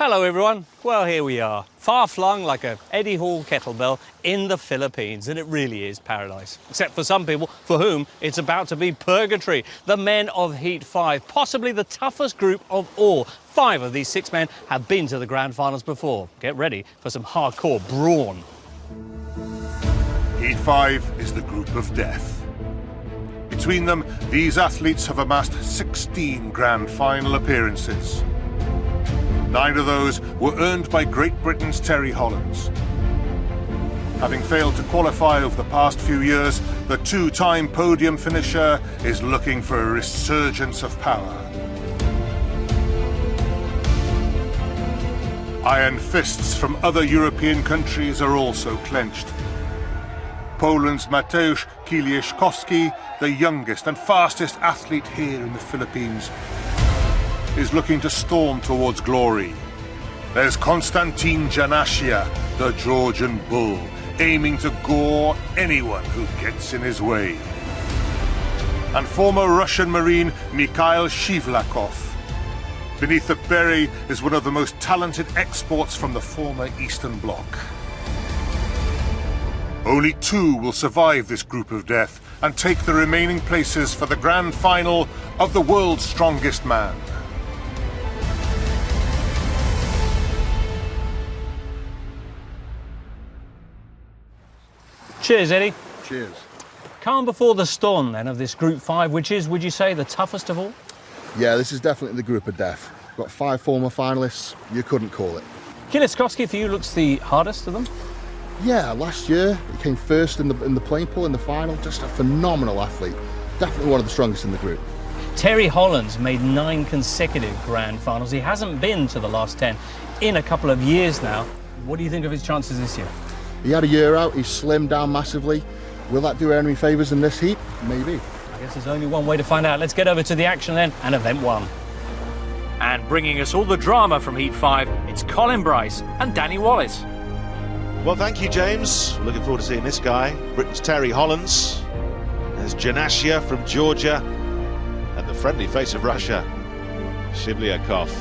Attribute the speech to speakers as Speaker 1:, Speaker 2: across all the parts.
Speaker 1: Hello everyone, well here we are, far-flung like a Eddie Hall kettlebell in the Philippines, and it really is paradise. Except for some people for whom it's about to be purgatory. The men of Heat 5, possibly the toughest group of all. 5 of these 6 men have been to the grand finals before. Get ready for some hardcore brawn.
Speaker 2: Heat 5 is the group of death. Between them, these athletes have amassed 16 grand final appearances. 9 of those were earned by Great Britain's Terry Hollands. Having failed to qualify over the past few years, the 2-time podium finisher is looking for a resurgence of power. Iron fists from other European countries are also clenched. Poland's Mateusz Kiliszkowski, the youngest and fastest athlete here in the Philippines, is looking to storm towards glory. There's Konstantin Janashia, the Georgian bull, aiming to gore anyone who gets in his way. And former Russian Marine Mikhail Shivlakov. Beneath the beret is one of the most talented exports from the former Eastern Bloc. Only 2 will survive this group of death and take the remaining places for the grand final of the world's strongest man.
Speaker 1: Cheers, Eddie.
Speaker 2: Cheers.
Speaker 1: Calm before the storm, then, of this Group 5, which is, would you say, the toughest of all?
Speaker 3: Yeah, this is definitely the group of death. Got 5 former finalists, you couldn't call it.
Speaker 1: Kiliszkowski, for you, looks the hardest of them?
Speaker 3: Yeah, last year he came first in the plane pool in the final. Just a phenomenal athlete. Definitely one of the strongest in the group.
Speaker 1: Terry Hollands made 9 consecutive grand finals. He hasn't been to the last 10 in a couple of years now. What do you think of his chances this year?
Speaker 3: He had a year out, he's slimmed down massively. Will that do any favours in this heat? Maybe.
Speaker 1: I guess there's only one way to find out. Let's get over to the action then, and event 1. And bringing us all the drama from Heat 5, it's Colin Bryce and Danny Wallace.
Speaker 4: Well, thank you, James. Looking forward to seeing this guy. Britain's Terry Hollands. There's Janashia from Georgia. And the friendly face of Russia, Shivlyakov.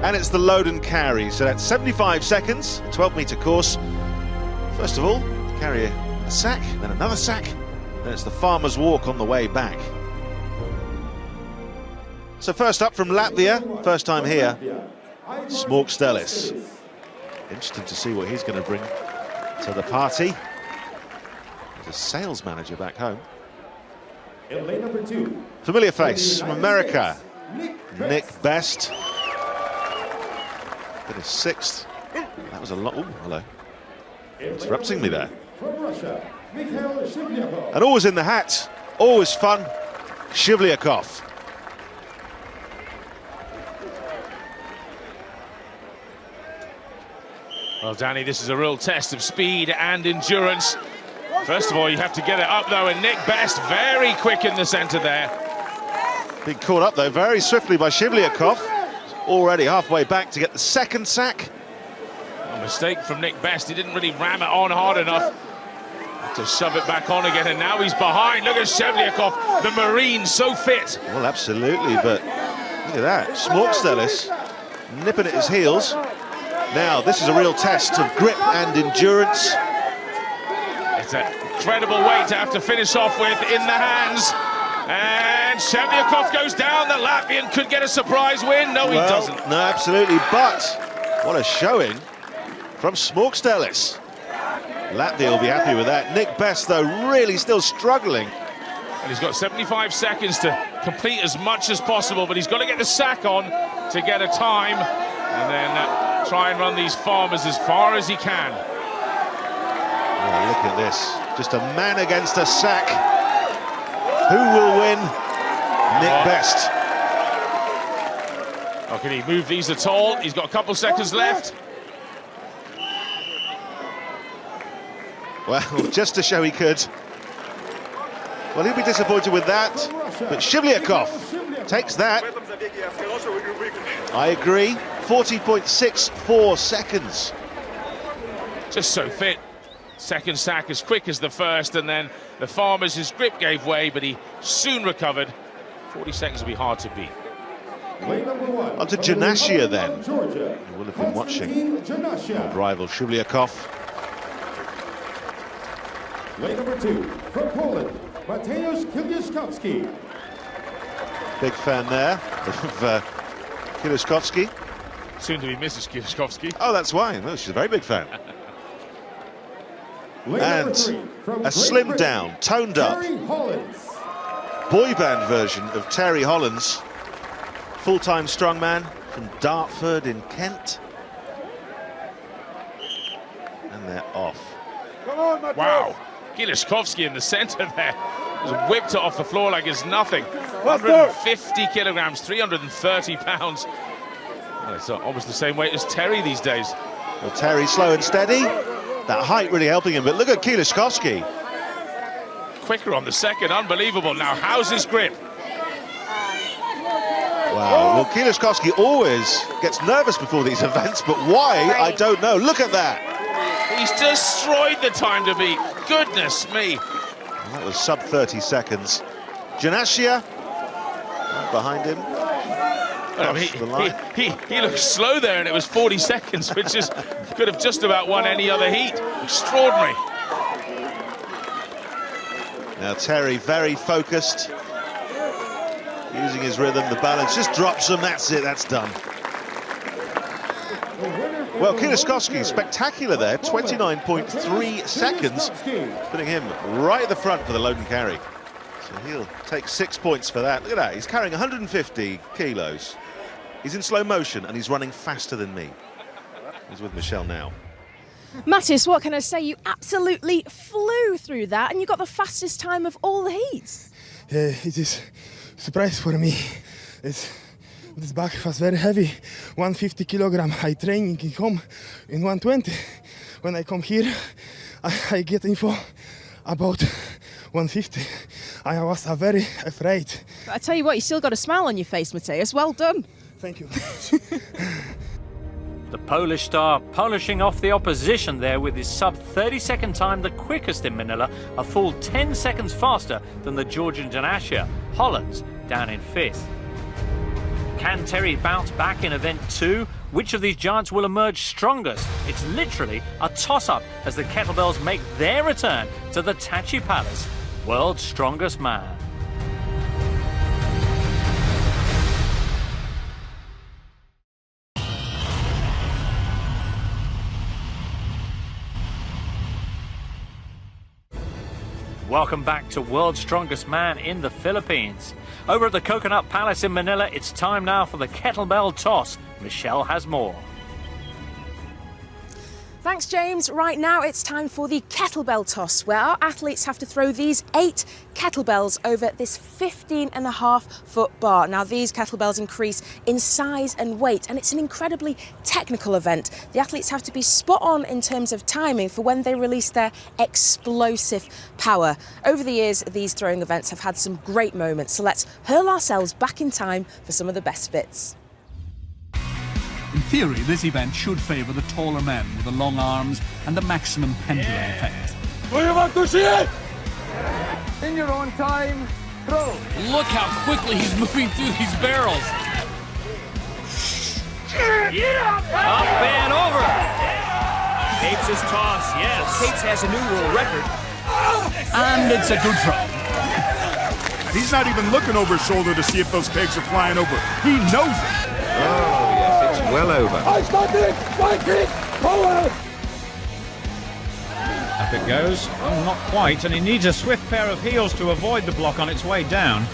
Speaker 4: And it's the load and carry. So that's 75 seconds, a 12-metre course. First of all, carry a sack, then another sack. Then it's the farmer's walk on the way back. So first up from Latvia, first time here, Smorkstelis. Interesting to see what he's going to bring to the party. He's a sales manager back home. Familiar face from America, Nick Best. Got his 6th. That was a lot. Oh, hello. Interrupting me there. And always in the hat, always fun, Shivlyakov.
Speaker 5: Well, Danny, this is a real test of speed and endurance. First of all, you have to get it up, though, and Nick Best very quick in the centre there.
Speaker 4: Being caught up, though, very swiftly by Shivlyakov. Already halfway back to get the 2nd sack.
Speaker 5: A mistake from Nick Best. He didn't really ram it on hard enough to shove it back on again, and now he's behind. Look at Shivlyakov, the Marine, so fit.
Speaker 4: Well, absolutely, but look at that. Smorkstelis nipping at his heels. Now, this is a real test of grip and endurance.
Speaker 5: It's an incredible weight to have to finish off with in the hands. And Shivlyakov goes down. The Latvian could get a surprise win. No, he doesn't.
Speaker 4: No, absolutely, but what a showing from Smorkstelis. Latvia will be happy with that. Nick Best, though, really still struggling.
Speaker 5: And he's got 75 seconds to complete as much as possible, but he's got to get the sack on to get a time, and then try and run these farmers as far as he can.
Speaker 4: Oh, look at this. Just a man against a sack. Who will win? Nick Best.
Speaker 5: Oh, can he move these at all? He's got a couple seconds left.
Speaker 4: Well, just to show he could. Well, he'll be disappointed with that. But Shivlyakov takes that. I agree. 40.64 seconds.
Speaker 5: Just so fit. Second sack as quick as the first, and then the farmers, his grip gave way, but he soon recovered. 40 seconds will be hard to beat.
Speaker 4: On to Janashia then. You will have been watching old rival Shubliakov.
Speaker 6: Lane number 2 from Poland, Mateusz Kieliszkowski.
Speaker 4: Big fan there of Kieliszkowski.
Speaker 5: Soon to be Mrs. Kieliszkowski.
Speaker 4: Oh, that's why. Well, she's a very big fan. And a slimmed down, toned up boy band version of Terry Hollands, full-time strongman from Dartford in Kent. And they're off.
Speaker 5: Wow. Kieliszkowski in the centre there. Just whipped it off the floor like it's nothing. 150 kilograms, 330 pounds. Well, it's almost the same weight as Terry these days.
Speaker 4: Well, Terry slow and steady. That height really helping him, but look at Kieliszkowski.
Speaker 5: Quicker on the second, unbelievable. Now, how's his grip?
Speaker 4: Wow, well, Kieliszkowski always gets nervous before these events, but why, I don't know. Look at that.
Speaker 5: He's destroyed the time to beat. Goodness me.
Speaker 4: Well, that was sub 30 seconds. Janashia, right behind him.
Speaker 5: He looked slow there, and it was 40 seconds, which is could have just about won any other heat. Extraordinary.
Speaker 4: Now Terry very focused, using his rhythm, the balance, just drops him, that's it, that's done. Well, Kieliszkowski, spectacular there, 29.3 seconds, putting him right at the front for the load and carry. So he'll take 6 points for that. Look at that, he's carrying 150 kilos. He's in slow motion and he's running faster than me. He's with Michelle now.
Speaker 7: Mattis, what can I say? You absolutely flew through that and you got the fastest time of all the heats.
Speaker 8: It is a surprise for me. This bag was very heavy, 150 kilogram. I training in home in 120. When I come here, I get info about 150. I was very afraid.
Speaker 7: But I tell you what, you still got a smile on your face, Mateusz. Well done.
Speaker 8: Thank you.
Speaker 1: The Polish star polishing off the opposition there with his sub 30-second time, the quickest in Manila, a full 10 seconds faster than the Georgian Janashia. Hollands down in 5th. Can Terry bounce back in event 2? Which of these giants will emerge strongest? It's literally a toss-up as the kettlebells make their return to the Tachi Palace. World's strongest man. Welcome back to World's Strongest Man in the Philippines. Over at the Coconut Palace in Manila, it's time now for the kettlebell toss. Michelle has more.
Speaker 7: Thanks, James. Right now it's time for the kettlebell toss, where our athletes have to throw these 8 kettlebells over this 15.5-foot bar. Now, these kettlebells increase in size and weight, and it's an incredibly technical event. The athletes have to be spot on in terms of timing for when they release their explosive power. Over the years, these throwing events have had some great moments, so let's hurl ourselves back in time for some of the best bits.
Speaker 9: In theory, this event should favour the taller men with the long arms and the maximum pendulum effect.
Speaker 6: Do you want to see it? In your own time, throw.
Speaker 10: Look how quickly he's moving through these barrels.
Speaker 1: Up and over. Capes' toss, yes.
Speaker 10: Capes has a new world record. And it's a good throw.
Speaker 11: He's not even looking over his shoulder to see if those kegs are flying over. He knows it.
Speaker 12: Oh, yes, it's well over.
Speaker 6: I started, right kick, forward.
Speaker 13: Up it goes. Oh, not quite, and he needs a swift pair of heels to avoid the block on its way down.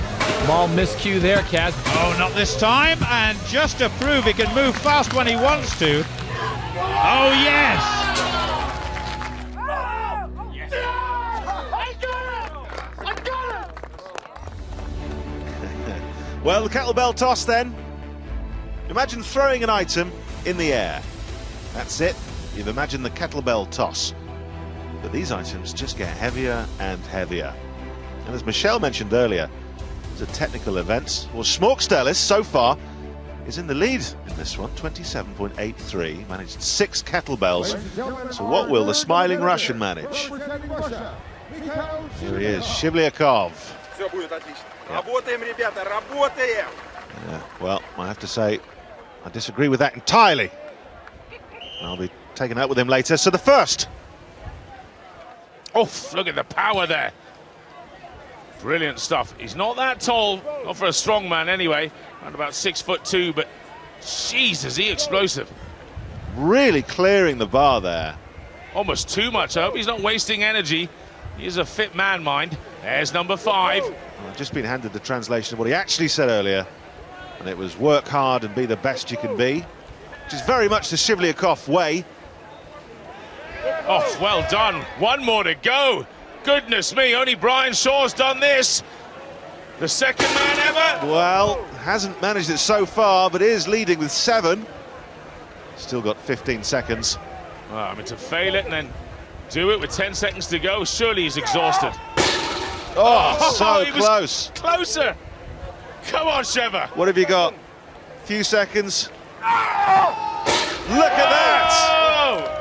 Speaker 10: Small miscue there, Kaz.
Speaker 13: Oh, not this time, and just to prove he can move fast when he wants to. Oh, yes!
Speaker 4: Well, the kettlebell toss then. Imagine throwing an item in the air. That's it. You've imagined the kettlebell toss. But these items just get heavier and heavier. And as Michelle mentioned earlier, it's a technical event. Well, Smorkstellis so far is in the lead in this one, 27.83. Managed 6 kettlebells. So what will the smiling Russian manage? Here he is, Shivlyakov. Yeah, well, I have to say, I disagree with that entirely. I'll be taking out with him later. So the first.
Speaker 5: Oh, look at the power there. Brilliant stuff. He's not that tall, not for a strong man anyway. Around about 6'2", but jeez, is he explosive.
Speaker 4: Really clearing the bar there.
Speaker 5: Almost too much. I hope he's not wasting energy. He's a fit man, mind. There's number 5.
Speaker 4: I've just been handed the translation of what he actually said earlier, and it was work hard and be the best you can be, which is very much the Shivlyakov way.
Speaker 5: Oh, well done. One more to go. Goodness me, only Brian Shaw's done this. The second man ever.
Speaker 4: Well, hasn't managed it so far, but is leading with 7. Still got 15 seconds.
Speaker 5: Well, I mean, to fail it and then do it with 10 seconds to go, surely he's exhausted.
Speaker 4: Oh, so
Speaker 5: he was
Speaker 4: close.
Speaker 5: Closer. Come on, Sheva.
Speaker 4: What have you got? Few seconds. Look at that.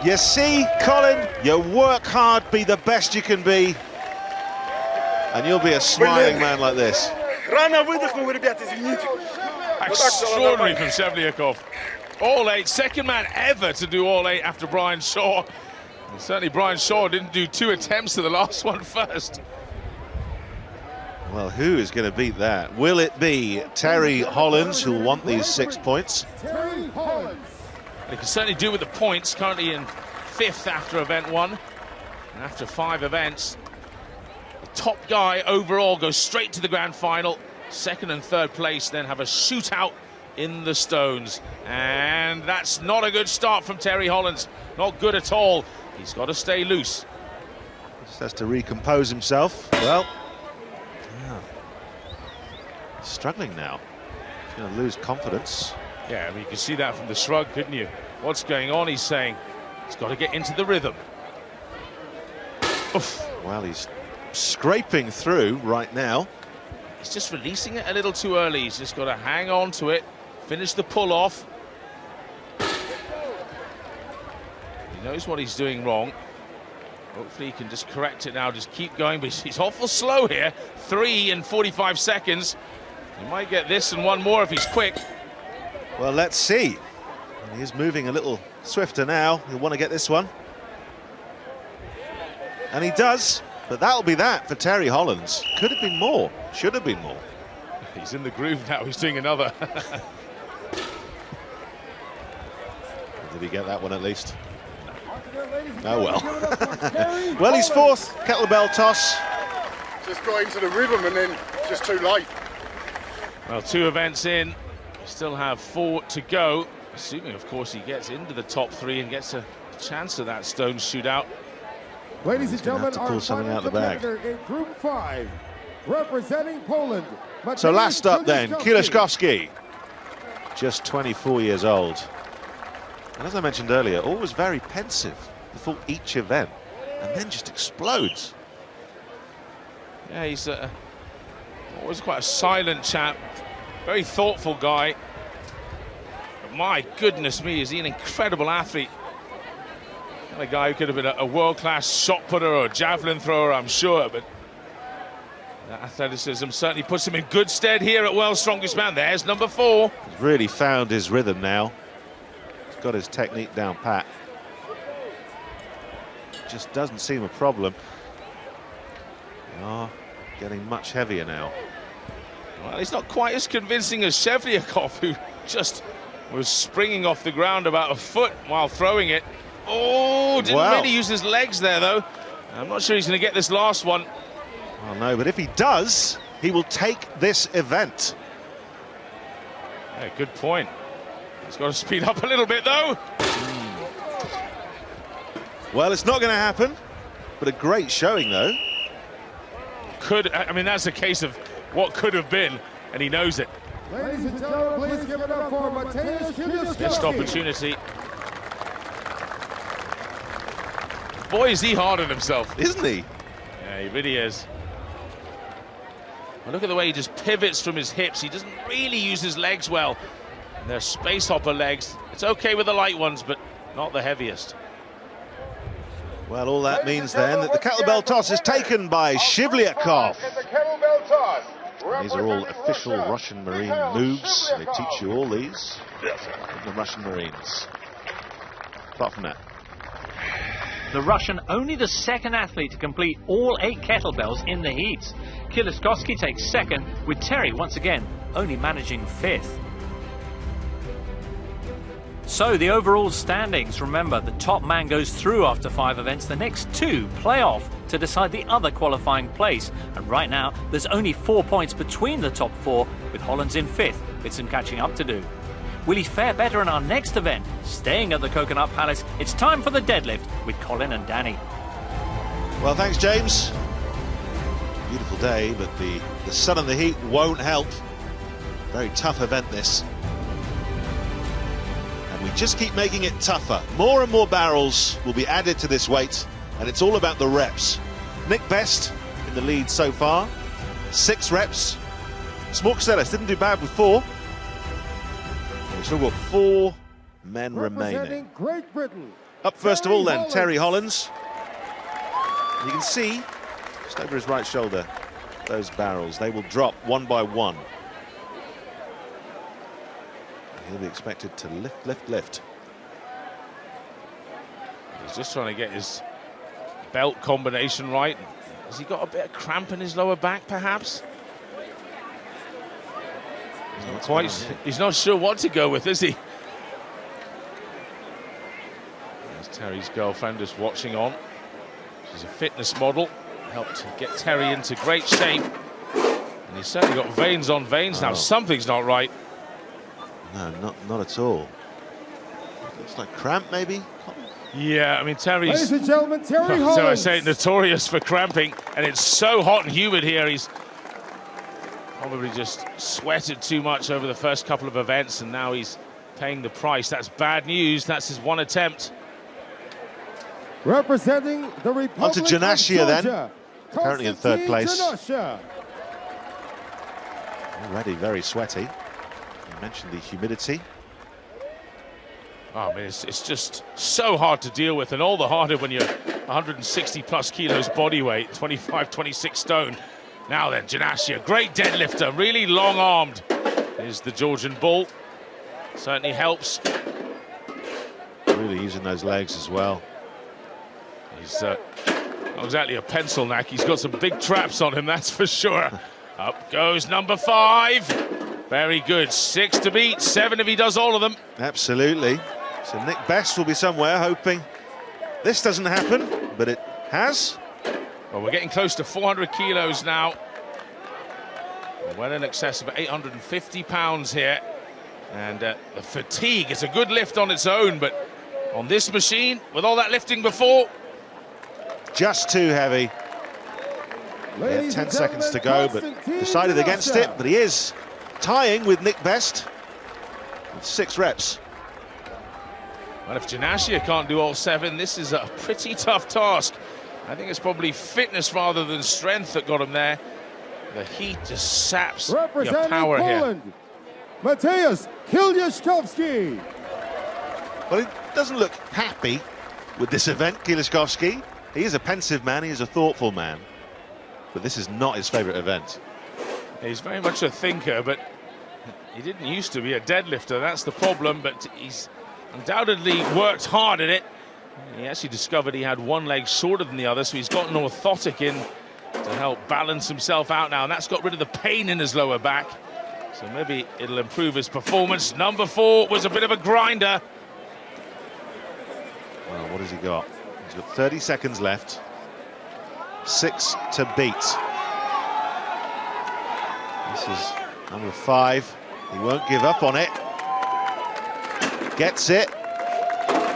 Speaker 4: You see, Colin, you work hard, be the best you can be, and you'll be a smiling man like this.
Speaker 5: Extraordinary from Shevlyakov. All 8, second man ever to do all 8 after Brian Shaw. And certainly Brian Shaw didn't do 2 attempts to the last one first.
Speaker 4: Well, who is going to beat that? Will it be Terry Hollands, who'll want these 6 points?
Speaker 5: He can certainly do with the points, currently in 5th after event 1. And after 5 events, the top guy overall goes straight to the grand final. 2nd and 3rd place then have a shootout in the stones. And that's not a good start from Terry Hollands. Not good at all. He's got to stay loose.
Speaker 4: Just has to recompose himself. Well, yeah. Struggling now. He's going to lose confidence.
Speaker 5: Yeah, I mean, you can see that from the shrug, couldn't you? What's going on, he's saying. He's got to get into the rhythm. Oof.
Speaker 4: Well, he's scraping through right now.
Speaker 5: He's just releasing it a little too early. He's just got to hang on to it, finish the pull off. He knows what he's doing wrong. Hopefully he can just correct it now, just keep going, but he's awful slow here. 3 in 45 seconds. He might get this and one more if he's quick.
Speaker 4: Well, let's see. He is moving a little swifter now. He'll want to get this one. And he does, but that'll be that for Terry Hollands. Could have been more, should have been more.
Speaker 5: He's in the groove now, he's doing another.
Speaker 4: Did he get that one at least? Oh well. Well, he's 4th, kettlebell toss.
Speaker 2: Just got into the rhythm and then just too late.
Speaker 5: Well, 2 events in, we still have 4 to go. Assuming, of course, he gets into the top 3 and gets a chance of that stone shootout.
Speaker 6: Ladies and gentlemen,
Speaker 4: to pull something out of the bag.
Speaker 6: In Group 5, representing Poland.
Speaker 4: So last up then, Kieliszkowski, just 24 years old. And as I mentioned earlier, always very pensive before each event, and then just explodes.
Speaker 5: Yeah, he's always quite a silent chap, very thoughtful guy. But my goodness me, is he an incredible athlete. A guy who could have been a world-class shot putter or a javelin thrower, I'm sure, but that athleticism certainly puts him in good stead here at World's Strongest Man. There's number 4.
Speaker 4: He's really found his rhythm now. He's got his technique down pat. Just doesn't seem a problem. Oh, getting much heavier now.
Speaker 5: Well, he's not quite as convincing as Shevlyakov, who just was springing off the ground about a foot while throwing it. Oh, didn't really use his legs there, though. I'm not sure he's going to get this last one.
Speaker 4: Well, no, but if he does, he will take this event.
Speaker 5: Yeah, good point. He's got to speed up a little bit, though.
Speaker 4: Well, it's not going to happen, but a great showing, though.
Speaker 5: I mean, that's a case of what could have been, and he knows it.
Speaker 6: Ladies and gentlemen, please give it up for Mateusz Kieliszkowski.
Speaker 5: Missed opportunity. Boy, is he hard on himself.
Speaker 4: Isn't he?
Speaker 5: Yeah, he really is. Well, look at the way he just pivots from his hips. He doesn't really use his legs well. And they're space hopper legs. It's okay with the light ones, but not the heaviest.
Speaker 4: Well, all that means then that the kettlebell toss is taken by Shivlyakov.
Speaker 2: The kettlebell toss,
Speaker 4: These are all official Russian Marine moves. They teach you all these in the Russian Marines. Apart from that.
Speaker 1: The Russian, only the second athlete to complete all 8 kettlebells in the heats. Kieliszkowski takes second, with Terry once again only managing 5th. So the overall standings, remember, the top man goes through after 5 events. The next 2 play off to decide the other qualifying place. And right now, there's only 4 points between the top 4, with Hollands in 5th, with some catching up to do. Will he fare better in our next event? Staying at the Coconut Palace, it's time for the deadlift with Colin and Danny.
Speaker 4: Well, thanks, James. Beautiful day, but the sun and the heat won't help. Very tough event, this. And we just keep making it tougher. More and more barrels will be added to this weight, and it's all about the reps. Nick Best in the lead so far. 6 reps. Smorkselis didn't do bad with 4. We've still got 4 men remaining.
Speaker 6: Great Britain.
Speaker 4: Up first of all then, Terry Hollands. You can see, just over his right shoulder, those barrels. They will drop one by one. He'll be expected to lift, lift, lift.
Speaker 5: He's just trying to get his belt combination right. Has he got a bit of cramp in his lower back, perhaps? He's not sure what to go with, is he? There's Terry's girlfriend just watching on. She's a fitness model. Helped get Terry into great shape. And he's certainly got veins on veins now. Something's not right.
Speaker 4: No, not at all. Looks like cramp, maybe?
Speaker 5: Yeah, I mean, Terry's...
Speaker 6: Ladies and gentlemen, Terry Hollands.
Speaker 5: So I say, notorious for cramping. And it's so hot and humid here. He's probably just sweated too much over the first couple of events, and now he's paying the price. That's bad news. That's his one attempt.
Speaker 6: Representing the Republic
Speaker 4: on to Janashia
Speaker 6: of Georgia,
Speaker 4: then, currently in 3rd place.
Speaker 6: Janashia.
Speaker 4: Already very sweaty. You mentioned the humidity.
Speaker 5: Oh, I mean, it's just so hard to deal with, and all the harder when you're 160 plus kilos body weight, 25, 26 stone. Now then, Janashia, great deadlifter, really long-armed. Is the Georgian bull. Certainly helps.
Speaker 4: Really using those legs as well.
Speaker 5: He's not exactly a pencil neck. He's got some big traps on him, that's for sure. Up goes number 5. Very good. 6 to beat, 7 if he does all of them.
Speaker 4: Absolutely. So Nick Best will be somewhere hoping this doesn't happen, but it has.
Speaker 5: Well, we're getting close to 400 kilos now. Well in excess of 850 pounds here. And the fatigue, it's a good lift on its own, but on this machine, with all that lifting before...
Speaker 4: Just too heavy. He had 10 seconds to go, but decided against it. But he is tying with Nick Best with 6 reps.
Speaker 5: Well, if Janashia can't do all 7, this is a pretty tough task. I think it's probably fitness rather than strength that got him there. The heat just saps your power
Speaker 6: Poland,
Speaker 5: here.
Speaker 6: Mateusz Kieliszkowski.
Speaker 4: Well, he doesn't look happy with this event, Kieliszkowski. He is a pensive man, he is a thoughtful man. But this is not his favourite event.
Speaker 5: He's very much a thinker, but he didn't used to be a deadlifter. That's the problem, but he's undoubtedly worked hard at it. He actually discovered he had one leg shorter than the other, so he's got an orthotic in to help balance himself out now, and that's got rid of the pain in his lower back. So maybe it'll improve his performance. Number 4 was a bit of a grinder.
Speaker 4: Well, what has he got? He's got 30 seconds left. 6 to beat. This is number 5. He won't give up on it. Gets it.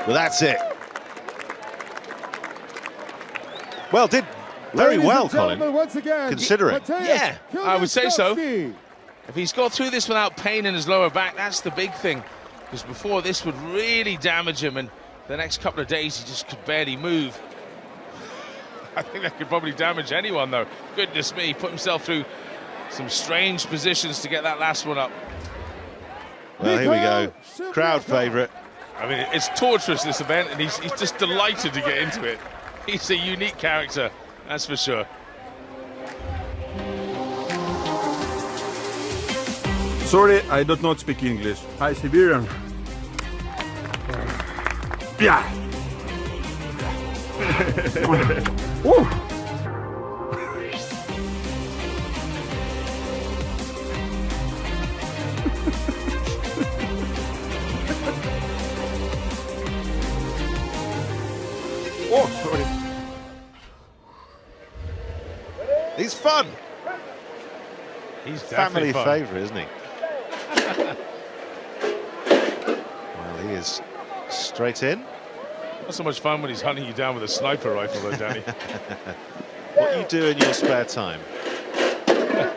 Speaker 4: Well, that's it. Well, did very well, Colin,
Speaker 6: once again,
Speaker 4: considering.
Speaker 5: Yeah, I would say so. If he's got through this without pain in his lower back, that's the big thing. Because before, this would really damage him, and the next couple of days he just could barely move. I think that could probably damage anyone, though. Goodness me, he put himself through some strange positions to get that last one up.
Speaker 4: Well, here we go. Crowd favourite.
Speaker 5: I mean, it's torturous, this event, and he's just delighted to get into it. He's a unique character, that's for sure.
Speaker 11: Sorry, I do not speak English. Hi, Siberian. Yeah. Woo. Oh, sorry.
Speaker 4: He's fun.
Speaker 5: He's
Speaker 4: Family
Speaker 5: fun.
Speaker 4: favourite, isn't he? Well, he is straight in.
Speaker 5: Not so much fun when he's hunting you down with a sniper rifle, though, Danny.
Speaker 4: What you do in your spare time?
Speaker 5: Yeah,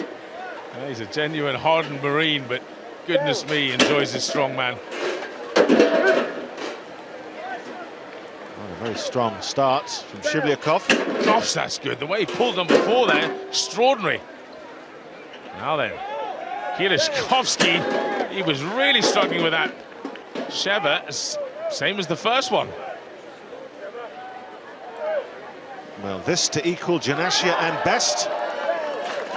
Speaker 5: he's a genuine hardened Marine, but goodness me, enjoys his strong man.
Speaker 4: Well, a very strong start from Shivlyakov.
Speaker 5: Gosh, that's good. The way he pulled them before there, extraordinary. Now then, Kielishkovsky, he was really struggling with that. Sheva, same as the first one.
Speaker 4: Well, this to equal Janashia and Best.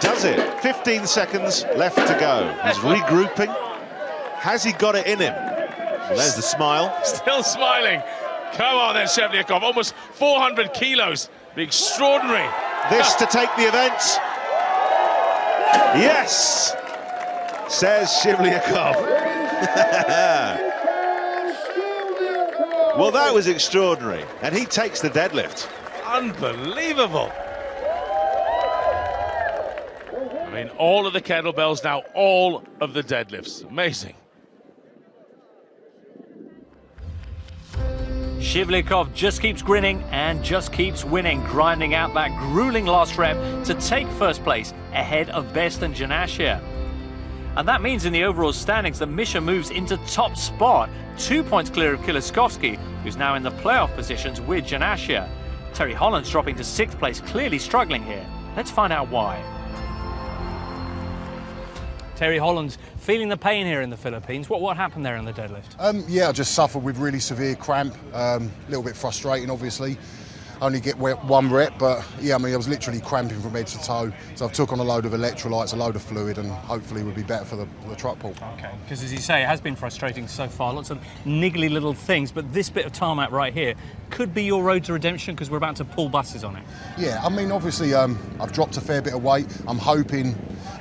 Speaker 4: Does it? 15 seconds left to go. He's regrouping. Has he got it in him? Well, there's the smile.
Speaker 5: Still smiling. Come on then, Shevlyakov. Almost 400 kilos. Be extraordinary.
Speaker 4: This to take the event. Yes, says Shivlyakov. Well, that was extraordinary. And he takes the deadlift.
Speaker 5: Unbelievable. I mean, all of the kettlebells now, all of the deadlifts. Amazing.
Speaker 10: Shivlyakov just keeps grinning and just keeps winning, grinding out that grueling last rep to take first place ahead of Best and Janashia. And that means in the overall standings that Misha moves into top spot, 2 points clear of Kielishkovsky, who's now in the playoff positions with Janashia. Terry Holland's dropping to 6th place, clearly struggling here. Let's find out why.
Speaker 1: Terry Holland's feeling the pain here in the Philippines. What happened there in the deadlift?
Speaker 3: Yeah, I just suffered with really severe cramp. A little bit frustrating, obviously. Only get one rep, but yeah, I mean, I was literally cramping from head to toe. So I've took on a load of electrolytes, a load of fluid, and hopefully we'll be better for the truck pull.
Speaker 1: Okay, because as you say, it has been frustrating so far. Lots of niggly little things, but this bit of tarmac right here could be your road to redemption because we're about to pull buses on it.
Speaker 3: Yeah, I mean, obviously, I've dropped a fair bit of weight. I'm hoping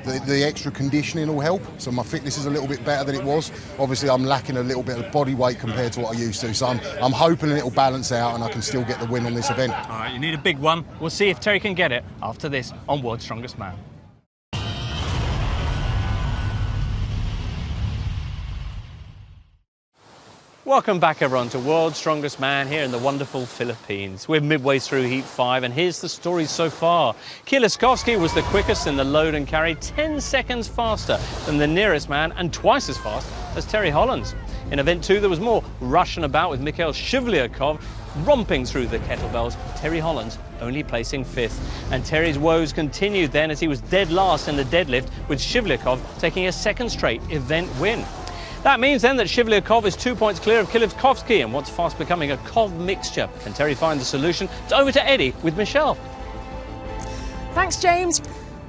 Speaker 3: the extra conditioning will help, so my fitness is a little bit better than it was. Obviously, I'm lacking a little bit of body weight compared to what I used to, so I'm hoping it'll balance out and I can still get the win on this event.
Speaker 1: All right, you need a big one. We'll see if Terry can get it after this on World's Strongest Man. Welcome back, everyone, to World's Strongest Man here in the wonderful Philippines. We're midway through Heat 5, and here's the story so far. Kielishkovsky was the quickest in the load and carry, 10 seconds faster than the nearest man and twice as fast as Terry Hollands. In Event 2, there was more rushing about with Mikhail Shivlyakov romping through the kettlebells, Terry Hollands only placing 5th. And Terry's woes continued then as he was dead last in the deadlift, with Shivlyakov taking a second straight event win. That means then that Shivlyakov is 2 points clear of Kielishkovsky and what's fast becoming a Kov mixture. And Terry finds a solution. It's over to Eddie with Michelle.
Speaker 7: Thanks, James.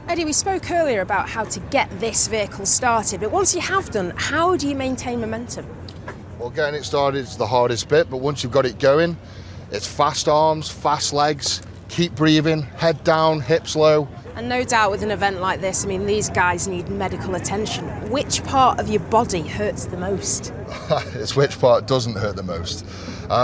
Speaker 7: Eddie, we spoke earlier about how to get this vehicle started, but once you have done, how do you maintain momentum?
Speaker 3: Well, getting it started is the hardest bit, but once you've got it going, it's fast arms, fast legs, keep breathing, head down, hips low.
Speaker 7: And no doubt with an event like this, I mean, these guys need medical attention. Which part of your body hurts the most?
Speaker 3: It's which part doesn't hurt the most.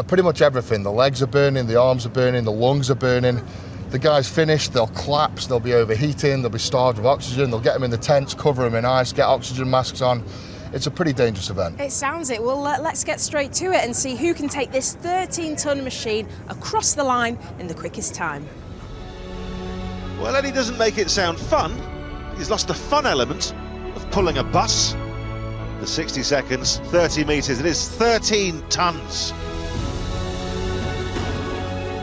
Speaker 3: Pretty much everything. The legs are burning, the arms are burning, the lungs are burning. The guys finish, they'll collapse, they'll be overheating, they'll be starved of oxygen, they'll get them in the tents, cover them in ice, get oxygen masks on. It's a pretty dangerous event.
Speaker 7: It sounds it. Well, let's get straight to it and see who can take this 13-ton machine across the line in the quickest time.
Speaker 4: Well, Eddie doesn't make it sound fun. He's lost the fun element of pulling a bus. The 60 seconds, 30 metres, it is 13 tons.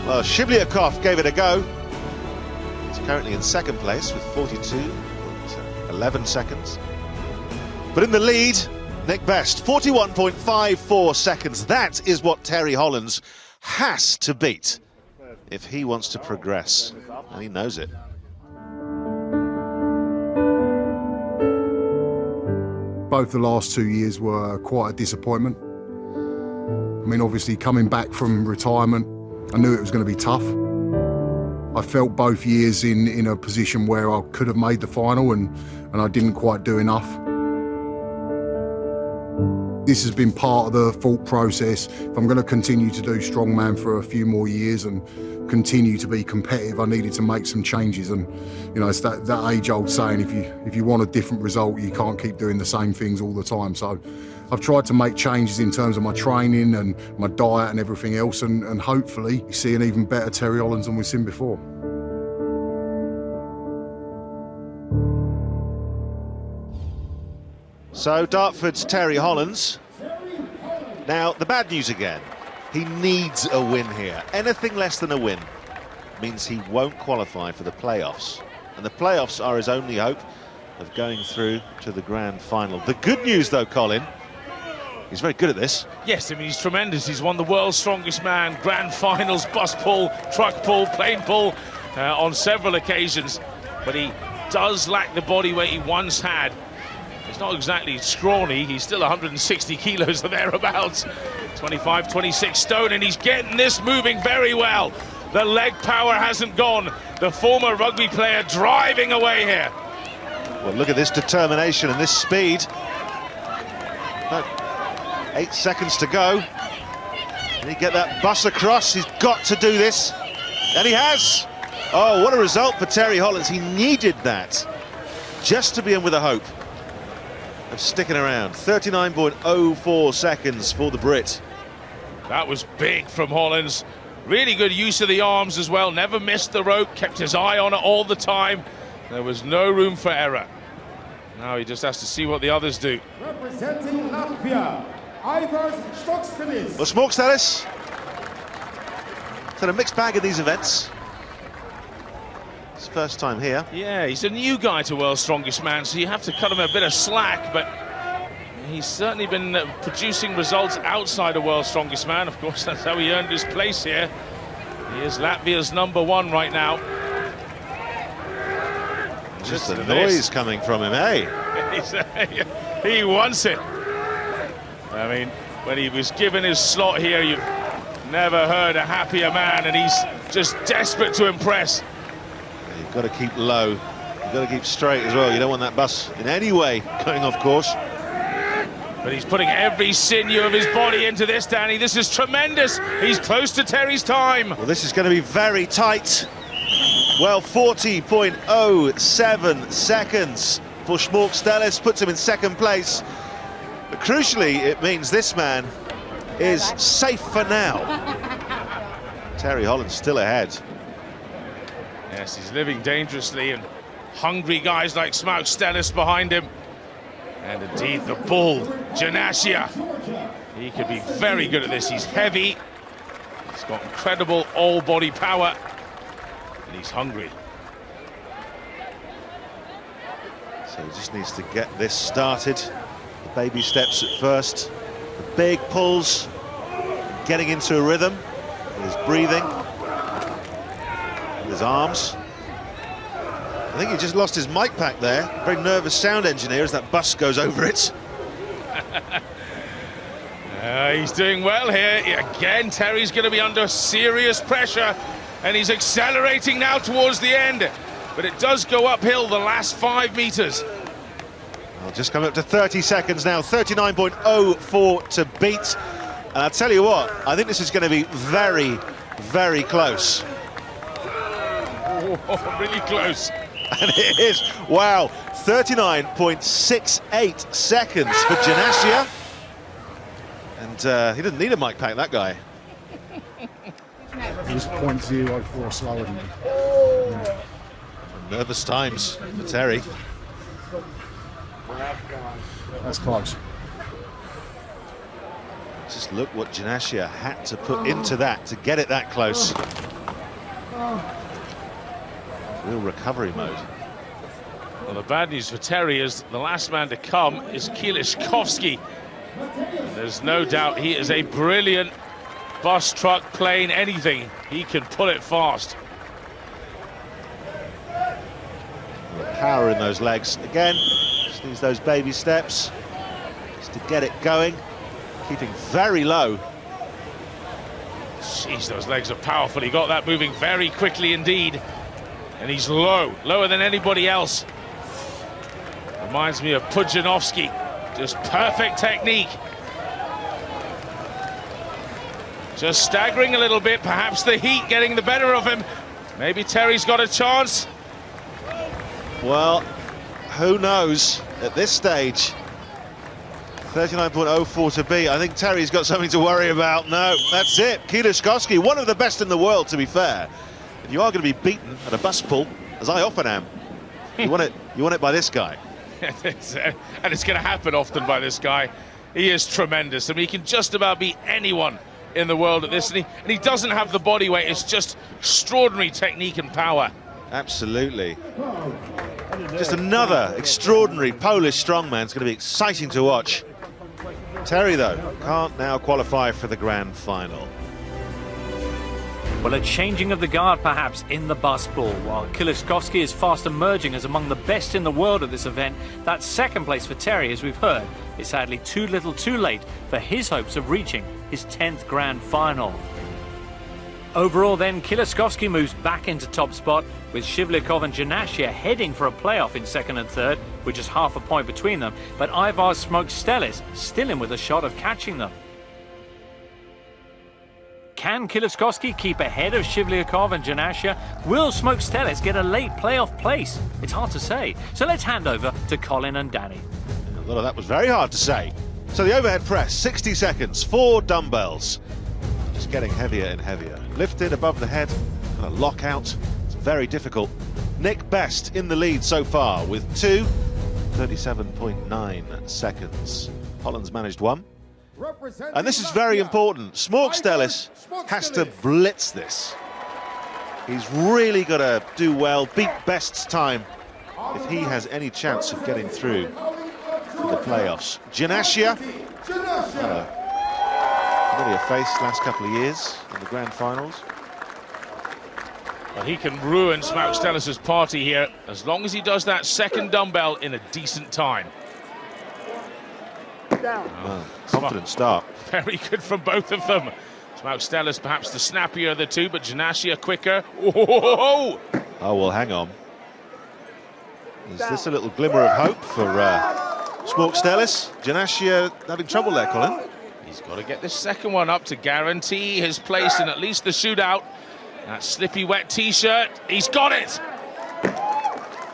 Speaker 4: Well, Shivlyakov gave it a go. He's currently in second place with 11 seconds. But in the lead, Nick Best, 41.54 seconds. That is what Terry Hollands has to beat if he wants to progress, and he knows it.
Speaker 3: Both the last 2 years were quite a disappointment. I mean, obviously coming back from retirement, I knew it was going to be tough. I felt both years in a position where I could have made the final and I didn't quite do enough. This has been part of the thought process. If I'm going to continue to do strongman for a few more years and continue to be competitive, I needed to make some changes. And you know, it's that age-old saying: if you want a different result, you can't keep doing the same things all the time. So I've tried to make changes in terms of my training and my diet and everything else, and hopefully see an even better Terry Hollands than we've seen before.
Speaker 4: So Dartford's Terry Hollands. Now, the bad news again. He needs a win here. Anything less than a win means he won't qualify for the playoffs. And the playoffs are his only hope of going through to the grand final. The good news, though, Colin, he's very good at this.
Speaker 5: Yes, I mean, he's tremendous. He's won the world's strongest man, grand finals, bus pull, truck pull, plane pull on several occasions. But he does lack the body weight he once had. He's not exactly scrawny, he's still 160 kilos or thereabouts. 25, 26 stone, and he's getting this moving very well. The leg power hasn't gone. The former rugby player driving away here.
Speaker 4: Well, look at this determination and this speed. About 8 seconds to go. Can he get that bus across? He's got to do this. And he has. Oh, what a result for Terry Hollands. He needed that just to be in with a hope of sticking around. 39.04 seconds for the Brit.
Speaker 5: That was big from Hollands. Really good use of the arms as well. Never missed the rope, kept his eye on it all the time. There was no room for error. Now he just has to see what the others do.
Speaker 6: Representing Latvia, Ivars Šmokstelis.
Speaker 4: Well, Šmokstelis, it's a mixed bag of these events. His first time here.
Speaker 5: Yeah, he's a new guy to World's Strongest Man, so you have to cut him a bit of slack, but he's certainly been producing results outside of World's Strongest Man. Of course, that's how he earned his place here. He is Latvia's #1 right now.
Speaker 4: Just the noise coming from him, eh?
Speaker 5: He wants it. I mean, when he was given his slot here, you've never heard a happier man, and he's just desperate to impress.
Speaker 4: You've got to keep low. You've got to keep straight as well. You don't want that bus in any way going off course.
Speaker 5: But he's putting every sinew of his body into this, Danny. This is tremendous. He's close to Terry's time.
Speaker 4: Well, this is going to be very tight. Well, 40.07 seconds for Šmokstelis, puts him in second place. But crucially, it means this man is safe for now. Terry Hollands still ahead.
Speaker 5: Yes, he's living dangerously, and hungry guys like Šmokstelis behind him. And indeed, the bull, Janashia. He could be very good at this. He's heavy. He's got incredible all-body power. And he's hungry.
Speaker 4: So he just needs to get this started. The baby steps at first. The big pulls. Getting into a rhythm. With his breathing. With his arms. I think he just lost his mic pack there. Very nervous sound engineer as that bus goes over it.
Speaker 5: He's doing well here. Again, Terry's going to be under serious pressure, and he's accelerating now towards the end. But it does go uphill the last 5 meters.
Speaker 4: Well, just coming up to 30 seconds now. 39.04 to beat. And I'll tell you what, I think this is going to be very, very close.
Speaker 5: Oh, really close.
Speaker 4: And it is, wow, 39.68 seconds for Janashia. And he didn't need a mic pack, that guy.
Speaker 3: He was 0.04 slower than me.
Speaker 4: Nervous times for Terry.
Speaker 3: That's close.
Speaker 4: Just look what Janashia had to put into that to get it that close. Real recovery mode.
Speaker 5: Well, the bad news for Terry is the last man to come is Kieliszkowski. There's no doubt he is a brilliant bus, truck, plane, anything. He can pull it fast.
Speaker 4: The power in those legs. Again, just needs those baby steps. Just to get it going, keeping very low.
Speaker 5: Jeez, those legs are powerful. He got that moving very quickly indeed. And he's low, lower than anybody else. Reminds me of Pudzianowski. Just perfect technique. Just staggering a little bit, perhaps the heat getting the better of him. Maybe Terry's got a chance.
Speaker 4: Well, who knows at this stage. 39.04 to beat. I think Terry's got something to worry about. No, that's it. Kieliszkowski, one of the best in the world, to be fair. If you are going to be beaten at a bus pull, as I often am, you want it by this guy.
Speaker 5: And it's going to happen often by this guy. He is tremendous. I mean, he can just about beat anyone in the world at this, and he doesn't have the body weight. It's just extraordinary technique and power.
Speaker 4: Absolutely. Just another extraordinary Polish strongman. It's going to be exciting to watch. Terry, though, can't now qualify for the grand final.
Speaker 10: Well, a changing of the guard perhaps in the bus ball. While Kieliszkowski is fast emerging as among the best in the world at this event, that second place for Terry, as we've heard, is sadly too little too late for his hopes of reaching his 10th grand final. Overall then, Kieliszkowski moves back into top spot, with Shivlyakov and Janashia heading for a playoff in second and third, with just half a point between them, but Ivar's Smoke Stellis still in with a shot of catching them. Can Kieliszkowski keep ahead of Shivlyakov and Janashia? Will Smoke Stellis get a late playoff place? It's hard to say. So let's hand over to Colin and Danny.
Speaker 4: A lot of that was very hard to say. So the overhead press, 60 seconds, 4 dumbbells. Just getting heavier and heavier. Lifted above the head, kind of lock out. It's very difficult. Nick Best in the lead so far with 2, 37.9 seconds. Holland's managed 1. And this is very important. Smoke Stellis has to blitz this. He's really got to do well, beat Best's time if he has any chance of getting through to the playoffs. Janashia, familiar face last couple of years in the grand finals.
Speaker 5: Well, he can ruin Smoke Stellis' party here as long as he does that second dumbbell in a decent time.
Speaker 4: Well, confident start.
Speaker 5: Very good from both of them. Smoke Stellis perhaps the snappier of the two, but Janashia quicker. Oh,
Speaker 4: well, hang on. Is this a little glimmer of hope for Smoke Stellis? Janashia having trouble there, Colin.
Speaker 5: He's got to get this second one up to guarantee his place in at least the shootout. That slippy wet t-shirt, he's got it!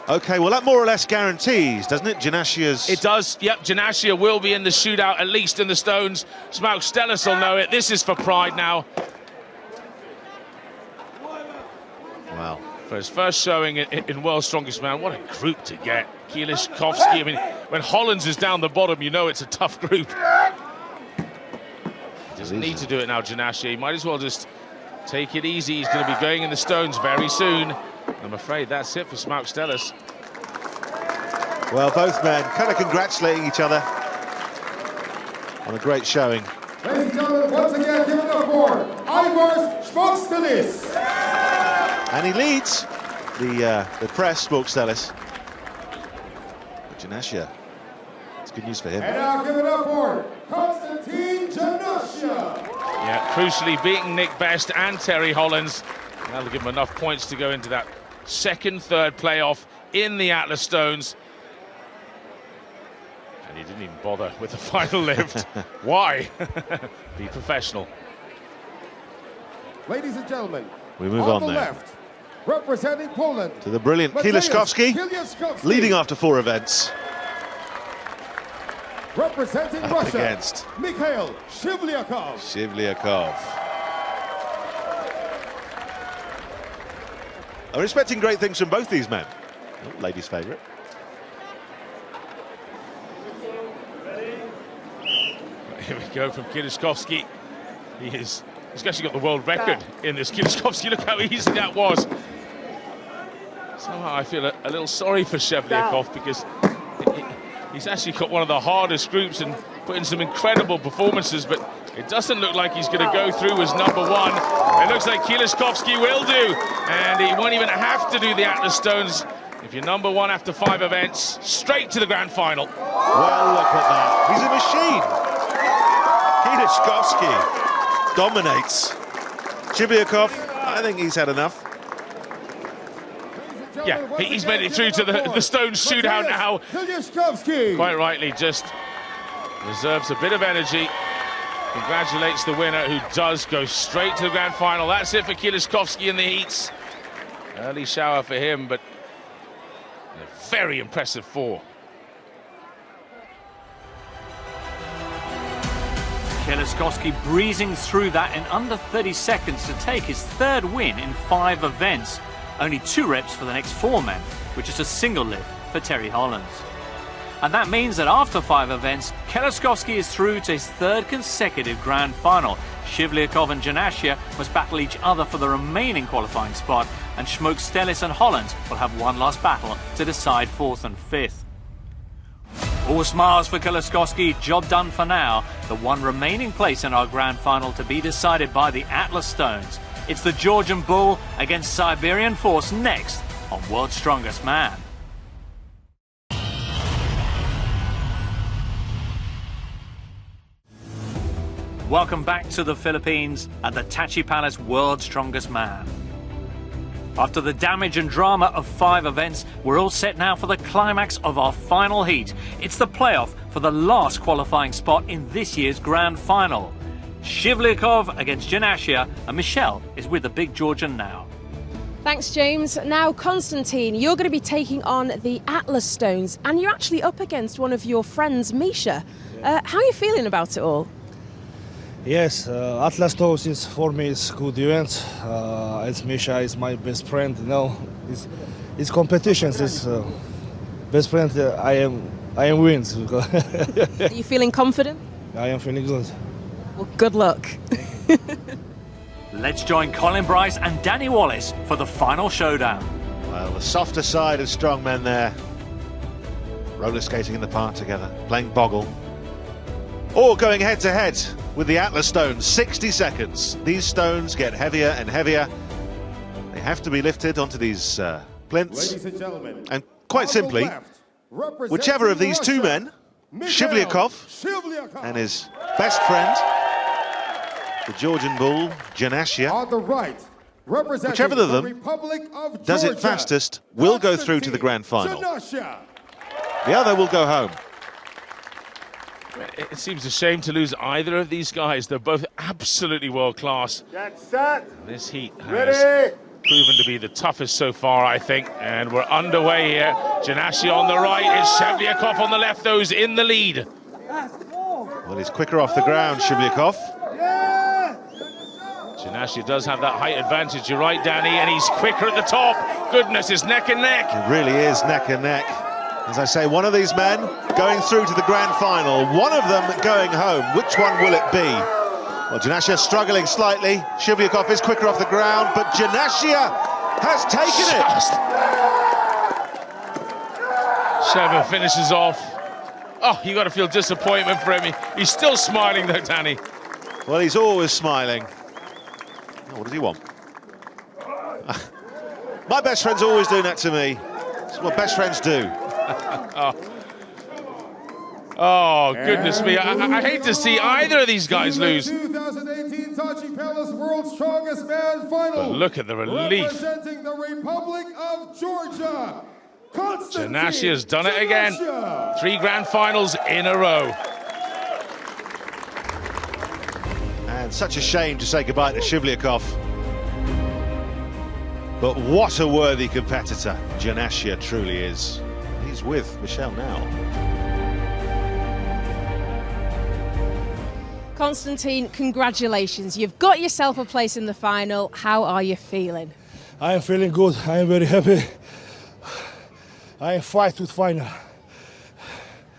Speaker 4: Okay, well that more or less guarantees, doesn't it, Janashia's...
Speaker 5: It does, yep, Janashia will be in the shootout, at least in the stones. Smoke Stellis will know it. This is for pride now.
Speaker 4: Wow.
Speaker 5: For his first showing in World's Strongest Man, what a group to get. Kieliszkowski, I mean, when Hollands is down the bottom, you know it's a tough group. He doesn't need to do it now, Janashia. He might as well just take it easy. He's going to be going in the stones very soon. I'm afraid that's it for Smoke Stellis.
Speaker 4: Well, both men kind of congratulating each other on a great showing.
Speaker 6: Ladies and gentlemen, once again, give it up for Ivar Smoke Stellis.
Speaker 4: And he leads the press, Smoke Stellis. But Janashia, it's good news for him.
Speaker 6: And now give it up for Konstantin Janashia.
Speaker 5: Yeah, crucially beating Nick Best and Terry Hollands. That'll give him enough points to go into that second, third playoff in the Atlas Stones. And he didn't even bother with the final lift. Why? Be professional.
Speaker 6: Ladies and gentlemen,
Speaker 4: we move on
Speaker 6: the
Speaker 4: there.
Speaker 6: Left, representing Poland,
Speaker 4: to the brilliant Kieliszkowski, leading after 4 events.
Speaker 6: Representing
Speaker 4: Up
Speaker 6: Russia,
Speaker 4: against
Speaker 6: Mikhail Shivlyakov.
Speaker 4: Shivlyakov. I'm expecting great things from both these men. Oh, ladies' favourite.
Speaker 5: Here we go from Kieliszkowski. He's actually got the world record in this. Kieliszkowski, look how easy that was. Somehow I feel a little sorry for Shivlyakov because he's actually got one of the hardest groups and put in some incredible performances, but it doesn't look like he's going to go through as number 1. It looks like Kieliszkowski will do, and he won't even have to do the Atlas Stones If you're number one after 5 events, straight to the grand final.
Speaker 4: Well, look at that. He's a machine. Kilishkovsky dominates. Shibliakov, I think he's had enough.
Speaker 5: Yeah, he's made it through to the stone shootout now. Quite rightly, just reserves a bit of energy. Congratulates the winner, who does go straight to the grand final. That's it for Kilishkovsky in the heats. Early shower for him, but a very impressive 4.
Speaker 10: Kilishkovsky breezing through that in under 30 seconds to take his 3rd win in 5 events. Only 2 reps for the next 4 men, which is a single lift for Terry Hollands. And that means that after 5 events, Kilishkovsky is through to his 3rd consecutive grand final. Shibliakov and Janashia must battle each other for the remaining qualifying spot, and Schmoke, Stellis and Hollands will have one last battle to decide 4th and 5th. All smiles for Kilishkovsky, job done for now. The one remaining place in our grand final to be decided by the Atlas Stones. It's the Georgian Bull against Siberian Force next on World's Strongest Man. Welcome back to the Philippines and the Tachi Palace World's Strongest Man. After the damage and drama of 5 events, we're all set now for the climax of our final heat. It's the playoff for the last qualifying spot in this year's grand final. Shibliakov against Janashia, and Michelle is with the big Georgian now.
Speaker 7: Thanks, James. Now, Konstantin, you're going to be taking on the Atlas Stones, and you're actually up against one of your friends, Misha. How are you feeling about it all?
Speaker 14: Yes, Atlas Stones is for me is good event. It's Misha is my best friend. You know, it's competitions. It's best friend. I am wins.
Speaker 7: Are you feeling confident?
Speaker 14: I am feeling good.
Speaker 7: Well, good luck.
Speaker 10: Let's join Colin Bryce and Danny Wallace for the final showdown.
Speaker 4: Well, the softer side of strongmen there. Roller skating in the park together, playing boggle. Or going head to head with the Atlas Stones. 60 seconds. These stones get heavier and heavier. They have to be lifted onto these plinths.
Speaker 15: Ladies and gentlemen,
Speaker 4: and quite simply, whichever of these 2 men, Shibliakov and his best friend, the Georgian Bull, Janashia,
Speaker 15: on the right,
Speaker 4: whichever of them does it fastest will go through to the grand final. The other will go home.
Speaker 5: It seems a shame to lose either of these guys. They're both absolutely world-class. This heat has proven to be the toughest so far, I think. And we're underway here. Janashia on the right, it's Shibliakov on the left, those in the lead.
Speaker 4: Well, he's quicker off the ground, Shibliakov.
Speaker 5: Janashia does have that height advantage, you're right, Danny, and he's quicker at the top. Goodness, it's neck and neck.
Speaker 4: It really is neck and neck. As I say, one of these men going through to the grand final, one of them going home. Which one will it be? Well, Janashia struggling slightly. Shibliakov is quicker off the ground, but Janashia has taken it.
Speaker 5: Sheva finishes off. Oh, you got to feel disappointment for him. He's still smiling though, Danny.
Speaker 4: Well, he's always smiling. Oh, what does he want? My best friend's always doing that to me. That's what best friends do.
Speaker 5: Oh, goodness me. I hate to see either of these guys lose.
Speaker 15: 2018 Tachi Palace World's Strongest Man Final.
Speaker 5: But look at the relief.
Speaker 15: Representing the Republic of Georgia,
Speaker 5: Janashia's done it again. 3 grand finals in a row.
Speaker 4: And such a shame to say goodbye to Shibliakov. But what a worthy competitor Janashia truly is. He's with Michelle now.
Speaker 7: Konstantin, congratulations. You've got yourself a place in the final. How are you feeling?
Speaker 14: I am feeling good. I am very happy. I am fight with final.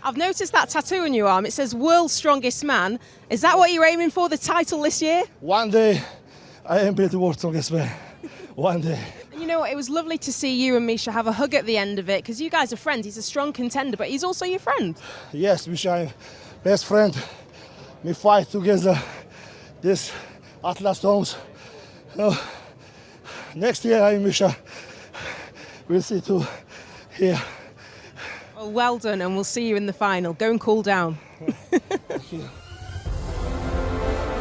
Speaker 7: I've noticed that tattoo on your arm. It says World's Strongest Man. Is that what you're aiming for, the title this year?
Speaker 14: One day, I am the world's strongest man. One day.
Speaker 7: You know what, it was lovely to see you and Misha have a hug at the end of it, because you guys are friends. He's a strong contender, but he's also your friend.
Speaker 14: Yes, Misha, I'm best friend. We fight together this Atlas Stones. Next year, I and Misha will see to
Speaker 8: Yeah.
Speaker 7: Well done, and we'll see you in the final. Go and cool down.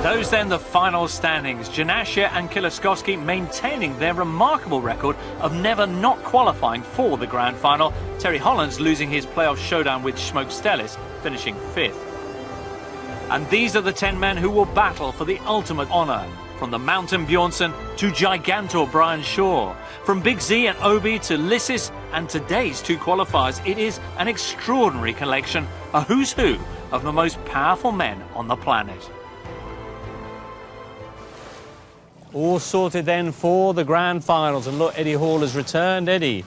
Speaker 10: Those then the final standings. Janashia and Kieliszkowski maintaining their remarkable record of never not qualifying for the grand final. Terry Hollands losing his playoff showdown with Smoke Stellis, finishing 5th. And these are the 10 men who will battle for the ultimate honour. From the Mountain Bjornsson to Gigantor Brian Shaw. From Big Z and Obi to Lissis and today's 2 qualifiers, it is an extraordinary collection, a who's who of the most powerful men on the planet.
Speaker 1: All sorted then for the grand finals. And look, Eddie Hall has returned. Eddie,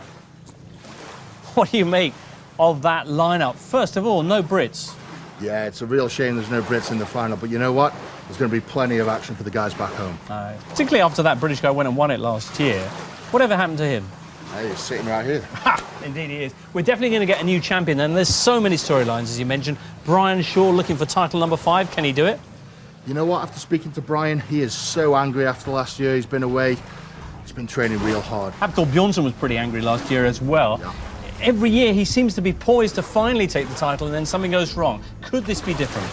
Speaker 1: what do you make of that lineup? First of all, no Brits.
Speaker 3: Yeah, it's a real shame there's no Brits in the final, but you know what? There's going to be plenty of action for the guys back home.
Speaker 1: Particularly after that British guy went and won it last year. Whatever happened to him?
Speaker 3: Hey, he's sitting right here.
Speaker 1: Ha! Indeed he is. We're definitely going to get a new champion then. There's so many storylines, as you mentioned. Brian Shaw looking for title number 5. Can he do it?
Speaker 3: You know what? After speaking to Brian, he is so angry after last year. He's been away. He's been training real hard.
Speaker 1: Abdul Bjornsson was pretty angry last year as well.
Speaker 3: Yeah.
Speaker 1: Every year he seems to be poised to finally take the title and then something goes wrong. Could this be different?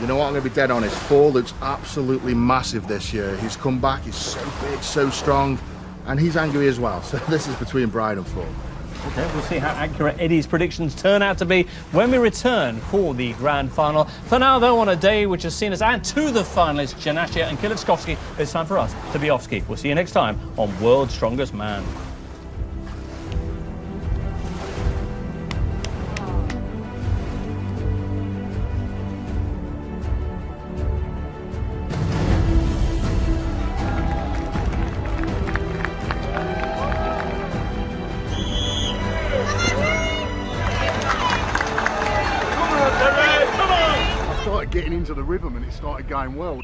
Speaker 3: You know what, I'm going to be dead honest. Thor looks absolutely massive this year. He's come back, he's so big, so strong, and he's angry as well. So this is between Brian and Thor.
Speaker 1: Okay, we'll see how accurate Eddie's predictions turn out to be when we return for the grand final. For now, though, on a day which has seen us add to the finalists, Janashia and Kieliszkowski, it's time for us to be off ski. We'll see you next time on World's Strongest Man.
Speaker 11: Getting into the rhythm and it started going well.